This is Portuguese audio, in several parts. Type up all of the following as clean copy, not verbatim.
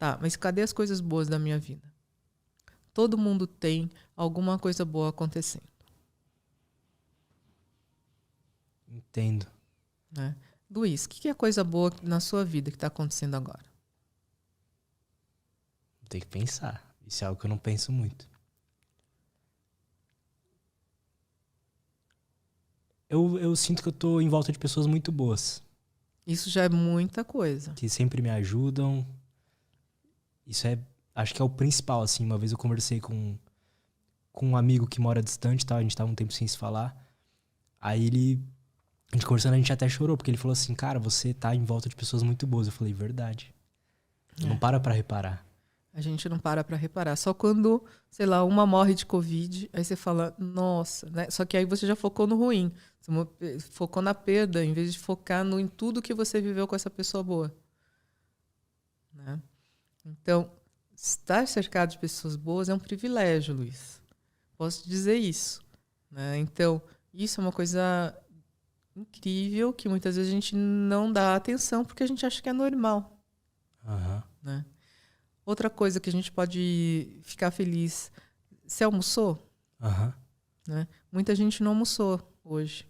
Tá, mas cadê as coisas boas da minha vida? Todo mundo tem alguma coisa boa acontecendo. Entendo. Né? Luiz, o que é coisa boa na sua vida que está acontecendo agora? Tem que pensar. Isso é algo que eu não penso muito. Eu sinto que eu tô em volta de pessoas muito boas. Isso já é muita coisa. Que sempre me ajudam. Isso é... Acho que é o principal, assim. Uma vez eu conversei com um amigo que mora distante, tá? A gente tava um tempo sem se falar. Aí a gente conversando, a gente até chorou. Porque ele falou assim, cara, você tá em volta de pessoas muito boas. Eu falei, verdade. Eu não paro pra reparar. A gente não para reparar. Só quando, sei lá, uma morre de Covid, aí você fala, nossa, né? Só que aí você já focou no ruim. Você focou na perda, em vez de focar em tudo que você viveu com essa pessoa boa. Né? Então, estar cercado de pessoas boas é um privilégio, Luiz. Posso dizer isso. Né? Então, isso é uma coisa incrível que muitas vezes a gente não dá atenção porque a gente acha que é normal. Né? Outra coisa que a gente pode ficar feliz. Você almoçou? Né? Muita gente não almoçou hoje.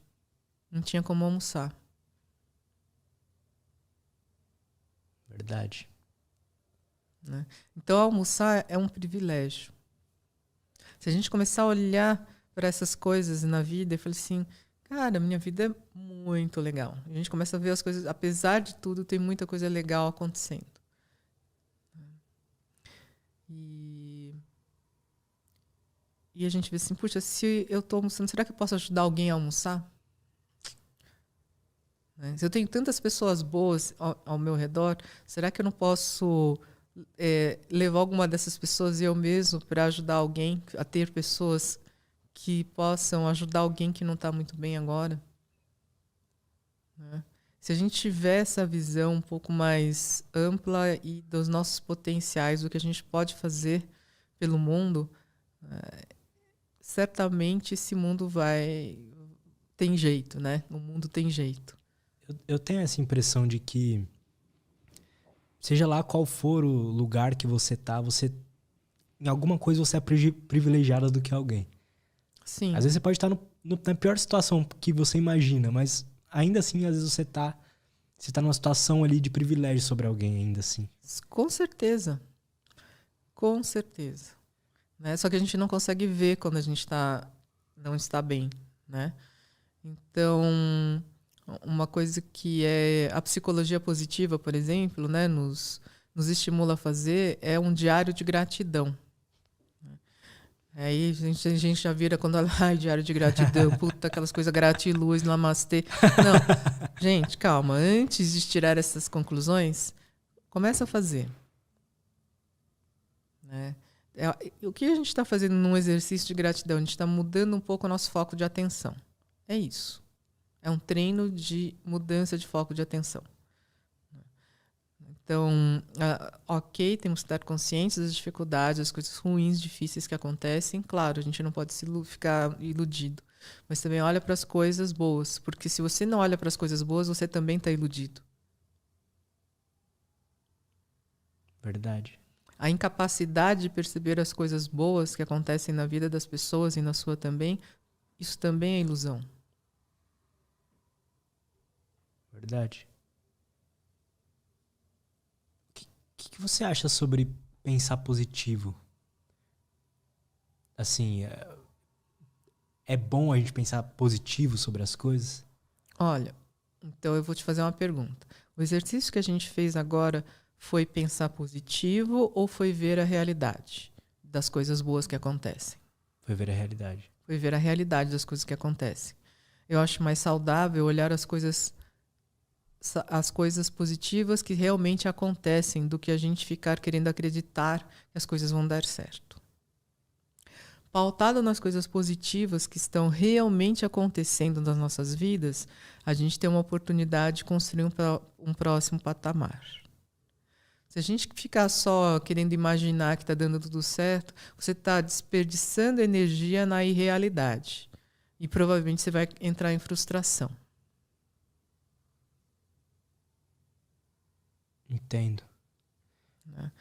Não tinha como almoçar. Verdade. Né? Então, almoçar é um privilégio. Se a gente começar a olhar para essas coisas na vida e falar assim, cara, minha vida é muito legal. A gente começa a ver as coisas, apesar de tudo, tem muita coisa legal acontecendo. E a gente vê assim, puxa, se eu estou almoçando, será que eu posso ajudar alguém a almoçar? Né? Se eu tenho tantas pessoas boas ao meu redor, será que eu não posso levar alguma dessas pessoas eu mesmo para ajudar alguém a ter pessoas que possam ajudar alguém que não está muito bem agora? Né? Se a gente tiver essa visão um pouco mais ampla e dos nossos potenciais, do que a gente pode fazer pelo mundo, certamente esse mundo tem jeito, né? O mundo tem jeito. Eu tenho essa impressão de que, seja lá qual for o lugar que você tá, em alguma coisa você é privilegiada do que alguém. Sim. Às vezes você pode estar na pior situação que você imagina, mas ainda assim, às vezes você tá numa situação ali de privilégio sobre alguém, ainda assim. Com certeza. Com certeza. Né? Só que a gente não consegue ver quando a gente não está bem, né? Então, uma coisa que é a psicologia positiva, por exemplo, né, nos estimula a fazer é um diário de gratidão. Aí a gente já vira quando ai, diário de gratidão, puta, aquelas coisas gratiluz, namastê. Não, gente, calma. Antes de tirar essas conclusões, começa a fazer. Né? O que a gente está fazendo num exercício de gratidão? A gente está mudando um pouco o nosso foco de atenção. É isso. É um treino de mudança de foco de atenção. Então, ok, temos que estar conscientes das dificuldades, das coisas ruins, difíceis que acontecem. Claro, a gente não pode ficar iludido. Mas também olha para as coisas boas. Porque se você não olha para as coisas boas, você também está iludido. Verdade. A incapacidade de perceber as coisas boas que acontecem na vida das pessoas e na sua também, isso também é ilusão. Verdade. O que você acha sobre pensar positivo? Assim, é bom a gente pensar positivo sobre as coisas? Olha, então eu vou te fazer uma pergunta. O exercício que a gente fez agora foi pensar positivo ou foi ver a realidade das coisas boas que acontecem? Foi ver a realidade. Foi ver a realidade das coisas que acontecem. Eu acho mais saudável olhar as coisas positivas que realmente acontecem do que a gente ficar querendo acreditar que as coisas vão dar certo. Pautado nas coisas positivas que estão realmente acontecendo nas nossas vidas, a gente tem uma oportunidade de construir um próximo patamar. Se a gente ficar só querendo imaginar que está dando tudo certo, você está desperdiçando energia na irrealidade. E provavelmente você vai entrar em frustração. Entendo. Né?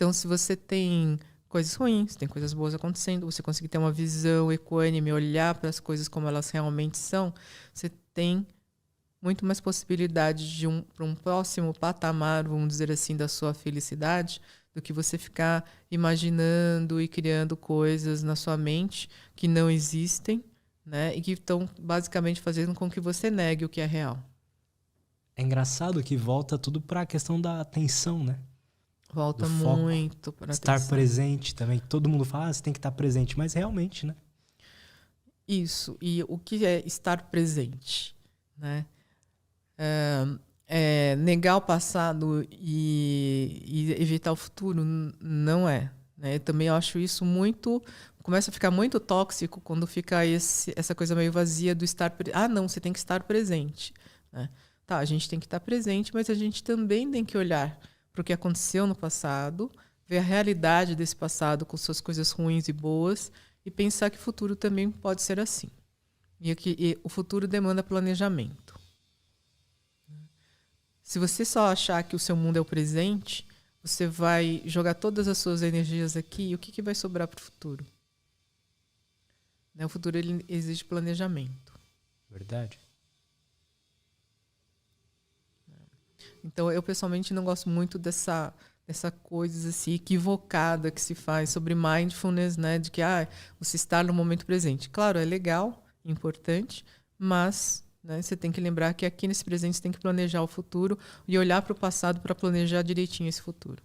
Então, se você tem coisas ruins, tem coisas boas acontecendo, você conseguir ter uma visão equânime, olhar para as coisas como elas realmente são, você tem muito mais possibilidade de para um próximo patamar, vamos dizer assim, da sua felicidade, do que você ficar imaginando e criando coisas na sua mente que não existem, né? E que estão basicamente fazendo com que você negue o que é real. É engraçado que volta tudo pra questão da atenção, né? Volta Do foco. muito para Estar atenção. presente também. Todo mundo fala, você tem que estar presente. Mas realmente, né? Isso. E o que é estar presente, né? Negar o passado e evitar o futuro não é. Né? Eu também acho isso muito... Começa a ficar muito tóxico quando fica essa coisa meio vazia do estar... não, você tem que estar presente. Né? Tá, a gente tem que estar presente, mas a gente também tem que olhar para o que aconteceu no passado, ver a realidade desse passado com suas coisas ruins e boas e pensar que o futuro também pode ser assim. E o futuro demanda planejamento. Se você só achar que o seu mundo é o presente, você vai jogar todas as suas energias aqui e o que vai sobrar para o futuro? O futuro ele exige planejamento. Verdade. Então, eu pessoalmente não gosto muito dessa coisa assim, equivocada que se faz sobre mindfulness, né? De que você está no momento presente. Claro, é legal, importante, mas... Né? Você tem que lembrar que aqui nesse presente você tem que planejar o futuro e olhar para o passado para planejar direitinho esse futuro.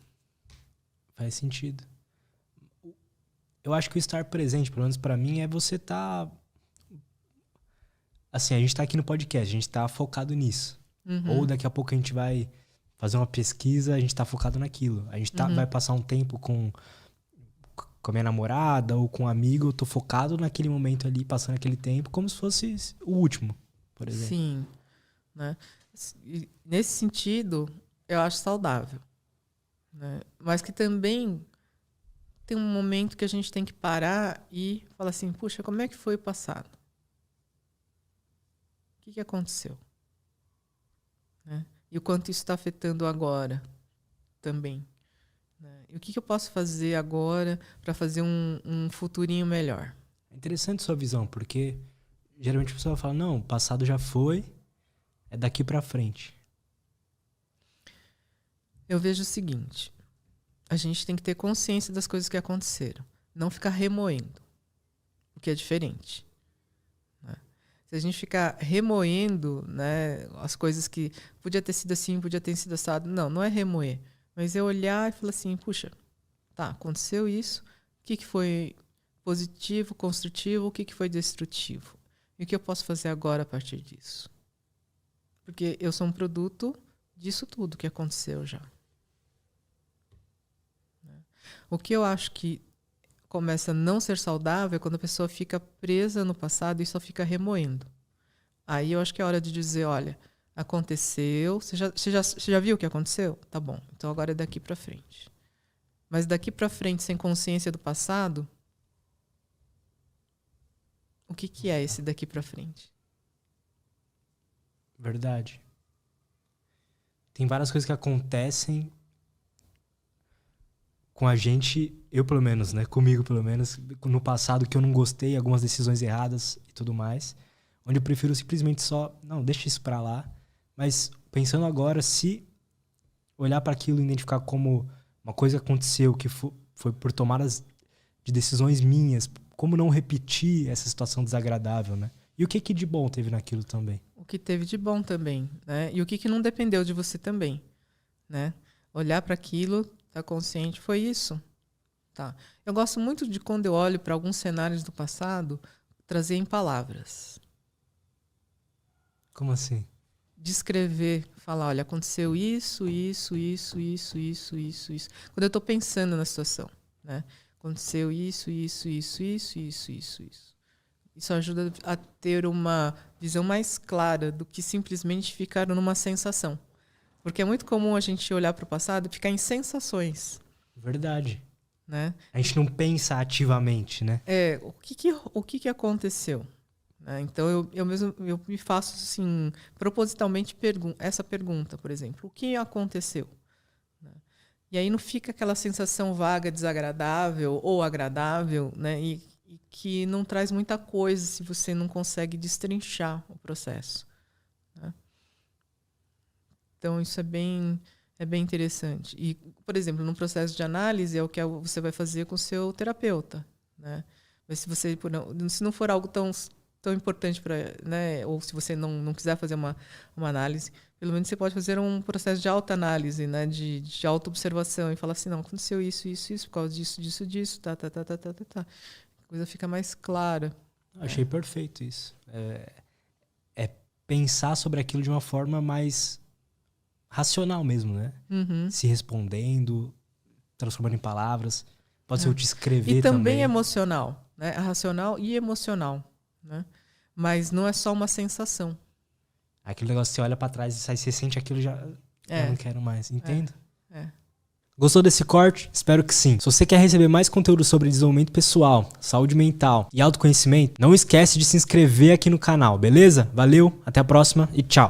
Faz sentido. Eu acho que o estar presente, pelo menos para mim, é você estar... Assim, a gente tá aqui no podcast, a gente tá focado nisso. Ou daqui a pouco a gente vai fazer uma pesquisa, a gente tá focado naquilo. A gente vai passar um tempo com a minha namorada ou com um amigo, eu tô focado naquele momento ali, passando aquele tempo, como se fosse o último. Por exemplo. Sim. Né? Nesse sentido, eu acho saudável. Né? Mas que também tem um momento que a gente tem que parar e falar assim, puxa, como é que foi o passado? O que aconteceu? Né? E o quanto isso está afetando agora também. Né? E o que eu posso fazer agora para fazer um futurinho melhor? É interessante sua visão, porque... Geralmente a pessoa fala, não, o passado já foi, é daqui pra frente. Eu vejo o seguinte, a gente tem que ter consciência das coisas que aconteceram, não ficar remoendo, o que é diferente. Né? Se a gente ficar remoendo, né, as coisas que podia ter sido assim, podia ter sido assado, não é remoer, mas é olhar e falar assim, puxa, tá, aconteceu isso, o que foi positivo, construtivo, o que foi destrutivo? E o que eu posso fazer agora a partir disso? Porque eu sou um produto disso tudo que aconteceu já. O que eu acho que começa a não ser saudável é quando a pessoa fica presa no passado e só fica remoendo. Aí eu acho que é hora de dizer, olha, aconteceu, você já viu o que aconteceu? Tá bom, então agora é daqui para frente. Mas daqui para frente, sem consciência do passado, o que é esse daqui para frente? Verdade. Tem várias coisas que acontecem com a gente, eu pelo menos, né? Comigo pelo menos, no passado que eu não gostei, algumas decisões erradas e tudo mais, onde eu prefiro simplesmente só, não, deixa isso pra lá. Mas pensando agora, se olhar para aquilo e identificar como uma coisa que aconteceu, que foi por tomadas de decisões minhas, como não repetir essa situação desagradável, né? E o que de bom teve naquilo também? O que teve de bom também, né? E o que não dependeu de você também, né? Olhar para aquilo, tá consciente, foi isso. Tá. Eu gosto muito de quando eu olho para alguns cenários do passado, trazer em palavras. Como assim? Descrever, falar, olha, aconteceu isso. Quando eu estou pensando na situação, né? Aconteceu isso. Isso ajuda a ter uma visão mais clara do que simplesmente ficar numa sensação. Porque é muito comum a gente olhar para o passado e ficar em sensações. Verdade. Né? A gente não pensa ativamente, né? O que aconteceu? Né? Então, eu me faço, assim, propositalmente essa pergunta, por exemplo. O que aconteceu? E aí não fica aquela sensação vaga, desagradável ou agradável, né? E que não traz muita coisa se você não consegue destrinchar o processo, né? Então, isso é bem interessante. E, por exemplo, no processo de análise é o que você vai fazer com o seu terapeuta, né? Mas se não for algo tão importante para, né, ou se você não quiser fazer uma análise, pelo menos você pode fazer um processo de autoanálise, né, de autoobservação e falar assim, não, aconteceu isso, por causa disso, tá. A coisa fica mais clara. Achei perfeito isso. É pensar sobre aquilo de uma forma mais racional mesmo, né? Uhum. Se respondendo, transformando em palavras. Pode ser eu te escrever também. E também emocional, né? Racional e emocional, né? Mas não é só uma sensação. Aquele negócio que você olha pra trás e sai, você sente aquilo já... Eu não quero mais, entende? Gostou desse corte? Espero que sim. Se você quer receber mais conteúdo sobre desenvolvimento pessoal, saúde mental e autoconhecimento, não esquece de se inscrever aqui no canal, beleza? Valeu, até a próxima e tchau!